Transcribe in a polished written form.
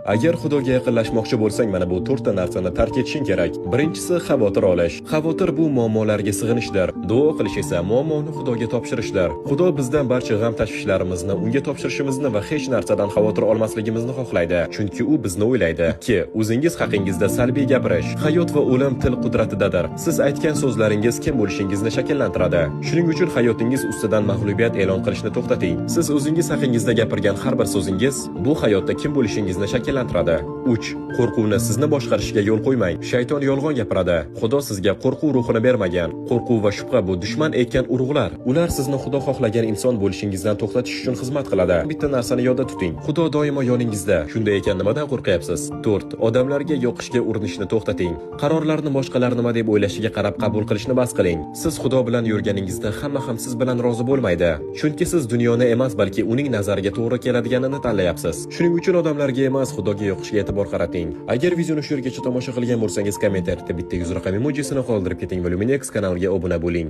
Agar Xudoga yaqinlashmoqchi bo'lsang, mana bu 4 ta narsani tark etishing kerak. Birinchisi xavotir olish. Xavotir bu muammolarga sig'inishdir. Duo qilish esa muammoni Xudoga topshirishdir. Xudo bizdan barcha g'am tashvishlarimizni unga topshirishimizni va hech narsadan xavotir olmasligimizni xohlaydi. Chunki u bizni o'ylaydi. 2. O'zingiz haqingizda salbiy gapirish. Hayot va o'lim til qudratidadir. Siz aytgan so'zlaringiz kim bo'lishingizni shakllantiradi. Shuning uchun hayotingiz ustidan mag'lubiyat e'lon qilishni to'xtating. Siz o'zingiz haqingizda gapirgan har bir so'zingiz bu hayotda kim bo'lishingizni shakllantiradi. 3. Qo'rquvni sizni boshqarishiga yo'l qo'ymang. Shayton yolg'on gapiradi. Xudo sizga qo'rquv ruhini bermagan. Qo'rquv va shubha bu dushman ekkan urug'lar. Ular sizni Xudo xohlagan inson bo'lishingizdan to'xtatish uchun xizmat qiladi. Bitta narsani yodda tuting. Xudo doimo yoningizda. Shunday ekan nimadan qo'rqyapsiz? 4. Odamlarga yoqishga urinishni to'xtating. Qarorlarni boshqalar nima deb o'ylashiga qarab qabul qilishni bas qiling. Siz Xudo bilan yurganingizda hamma ham siz bilan rozi bo'lmaydi. Chunki siz dunyoni emas, balki uning nazariga to'g'ri keladiganini tanlayapsiz. Shuning uchun odamlarga emas, Xudoga yoqishga e'tibor qarating. Agar videoni shu yergacha tomosha qilgan bo'lsangiz, kommentariyada bitta 100 raqam emojisini qoldirib keting va Luminex kanaliga obuna bo'ling.